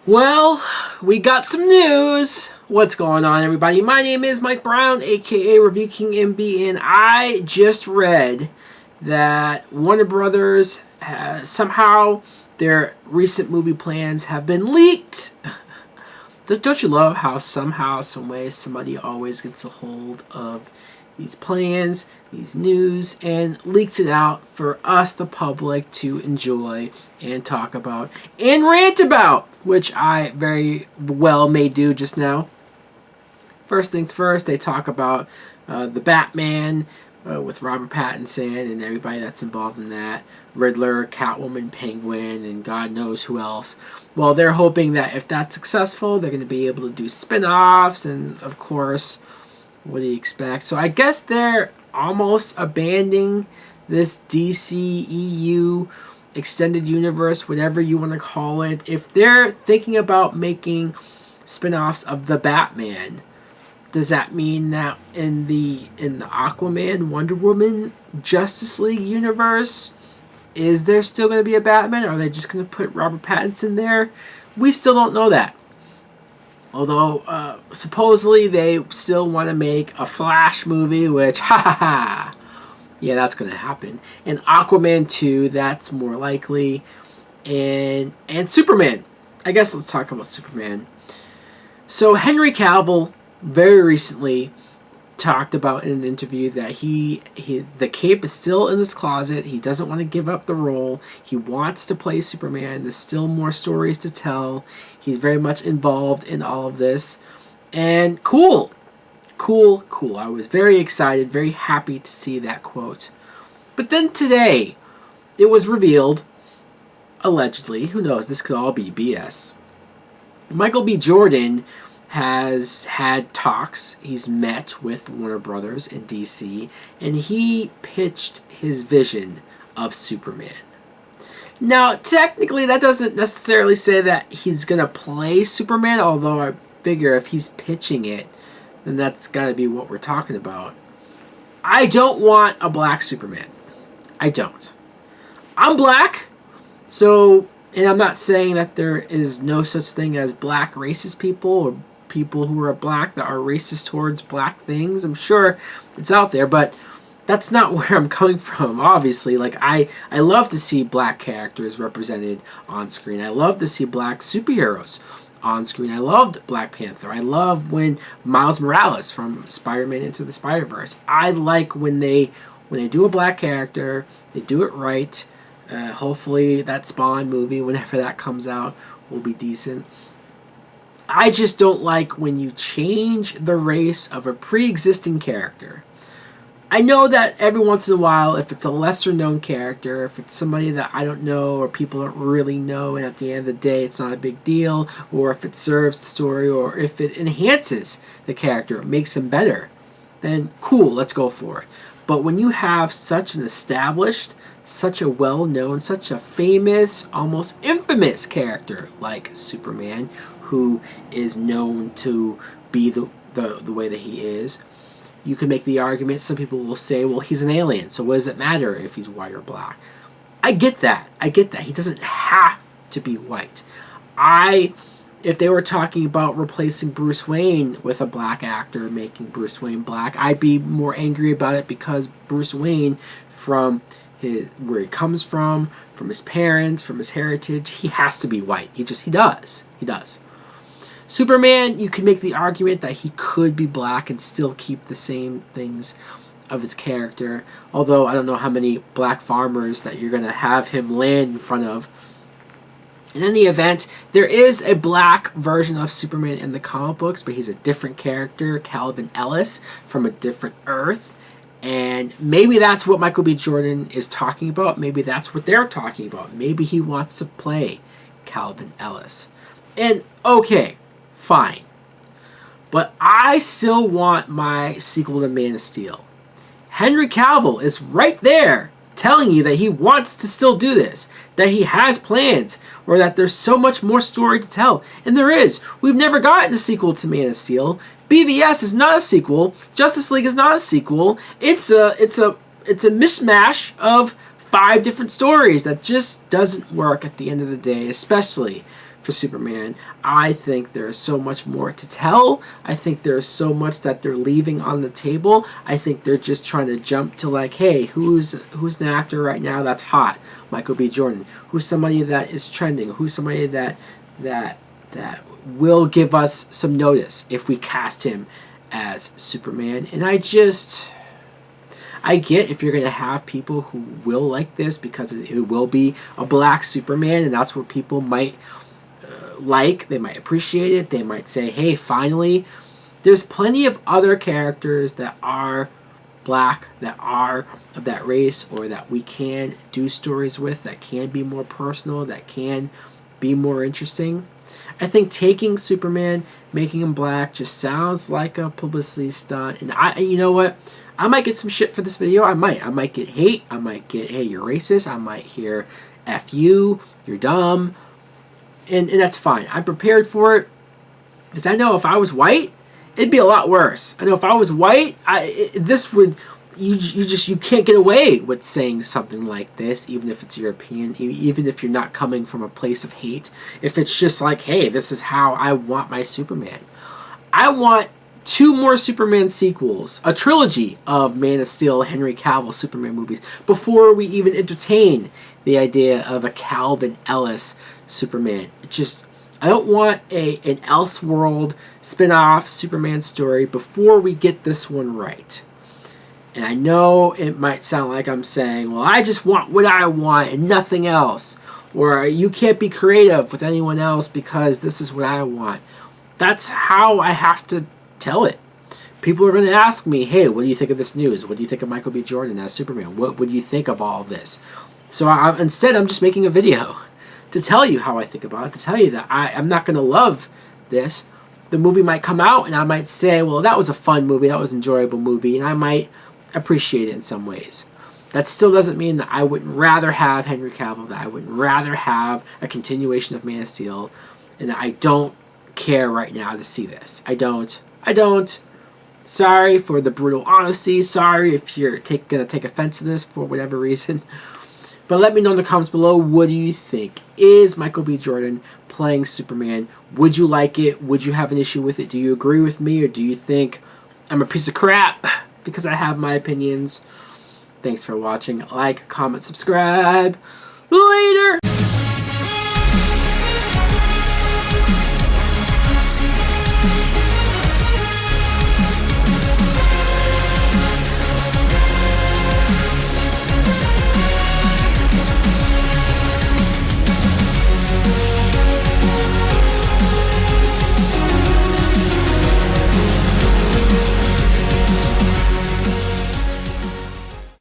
Well, we got some news. What's going on, everybody? My name is Mike Brown, aka Review King MB, and I just read that Warner Brothers has, somehow their recent movie plans have been leaked. Don't you love how somehow, some way, somebody always gets a hold of these plans, these news, and leaks it out for us, the public, to enjoy and talk about and rant about, which I very well may do just now. First things first, they talk about the Batman with Robert Pattinson and everybody that's involved in that. Riddler, Catwoman, Penguin, and God knows who else. Well, they're hoping that if that's successful, they're going to be able to do spin-offs and, of course, what do you expect? So I guess they're almost abandoning this DCEU extended universe, whatever you want to call it. If they're thinking about making spin-offs of the Batman, does that mean that in the Aquaman, Wonder Woman, Justice League universe, is there still going to be a Batman? Or are they just going to put Robert Pattinson there? We still don't know that. Although, supposedly they still want to make a Flash movie, which, ha ha ha, yeah, that's going to happen. And Aquaman 2, that's more likely. And Superman. I guess let's talk about Superman. So Henry Cavill very recently talked about in an interview that he the cape is still in his closet. He doesn't want to give up the role. He wants to play Superman. There's still more stories to tell. He's very much involved in all of this. And cool. I was very excited, very happy to see that quote. But then today, it was revealed, allegedly, who knows, this could all be BS. Michael B. Jordan has had talks. He's met with Warner Brothers in DC, and he pitched his vision of Superman. Now, technically, that doesn't necessarily say that he's going to play Superman, although I figure if he's pitching it, then that's got to be what we're talking about. I don't want a black Superman. I don't. I'm black, so, and I'm not saying that there is no such thing as black racist people or people who are black that are racist towards black things. I'm sure it's out there, but that's not where I'm coming from, obviously. Like, I love to see black characters represented on screen. I love to see black superheroes on screen. I loved Black Panther. I love when Miles Morales from Spider-Man Into the Spider-Verse. I like when they do a black character, they do it right. Hopefully that Spawn movie, whenever that comes out, will be decent. I just don't like when you change the race of a pre-existing character. I know that every once in a while, if it's a lesser known character, if it's somebody that I don't know or people don't really know, and at the end of the day it's not a big deal, or if it serves the story, or if it enhances the character, makes him better, then cool, let's go for it. But when you have such an established, such a well-known, such a famous, almost infamous character like Superman, who is known to be the way that he is, you can make the argument, some people will say, well, he's an alien, so what does it matter if he's white or black? I get that. He doesn't have to be white. If they were talking about replacing Bruce Wayne with a black actor, making Bruce Wayne black, I'd be more angry about it because Bruce Wayne, from where he comes from his parents, from his heritage, he has to be white. He does. Superman, you can make the argument that he could be black and still keep the same things of his character. Although I don't know how many black farmers that you're going to have him land in front of. In any event, there is a black version of Superman in the comic books, but he's a different character, Calvin Ellis, from a different Earth. And maybe that's what Michael B. Jordan is talking about. Maybe that's what they're talking about. Maybe he wants to play Calvin Ellis. And okay, fine. But I still want my sequel to Man of Steel. Henry Cavill is right there telling you that he wants to still do this, that he has plans, or that there's so much more story to tell. And there is. We've never gotten a sequel to Man of Steel. BVS is not a sequel. Justice League is not a sequel. It's a mishmash of 5 different stories that just doesn't work at the end of the day, especially for Superman. I think there is so much more to tell. I think there is so much that they're leaving on the table. I think they're just trying to jump to like, hey, who's an actor right now that's hot? Michael B. Jordan. Who's somebody that is trending? Who's somebody that will give us some notice if we cast him as Superman? And I get if you're going to have people who will like this because it will be a black Superman, and that's what people might like. They might appreciate it. They might say, hey, finally. There's plenty of other characters that are black, that are of that race, or that we can do stories with, that can be more personal, that can be more interesting. I think taking Superman, making him black, just sounds like a publicity stunt. And you know what? I might get some shit for this video. I might get hate. I might get, hey, you're racist. I might hear, F you, you're dumb. And that's fine. I'm prepared for it. Because I know if I was white, it'd be a lot worse. I know if I was white, you can't get away with saying something like this, even if it's your opinion, even if you're not coming from a place of hate. If it's just like, hey, this is how I want my Superman. I want 2 more Superman sequels, a trilogy of Man of Steel, Henry Cavill Superman movies, before we even entertain the idea of a Calvin Ellis Superman. I don't want an Elseworld spin-off Superman story before we get this one right. And I know it might sound like I'm saying, well, I just want what I want and nothing else. Or you can't be creative with anyone else because this is what I want. That's how I have to tell it. People are going to ask me, hey, what do you think of this news? What do you think of Michael B. Jordan as Superman? What do you think of all of this? So instead, I'm just making a video to tell you how I think about it, to tell you that I'm not going to love this. The movie might come out and I might say, well, that was a fun movie, that was an enjoyable movie, and I might appreciate it in some ways. That still doesn't mean that I wouldn't rather have Henry Cavill, that I wouldn't rather have a continuation of Man of Steel, and that I don't care right now to see this. I don't. Sorry for the brutal honesty. Sorry if you're going to take offense to this for whatever reason. But let me know in the comments below, what do you think? Is Michael B. Jordan playing Superman? Would you like it? Would you have an issue with it? Do you agree with me, or do you think I'm a piece of crap because I have my opinions? Thanks for watching. Like, comment, subscribe. Later!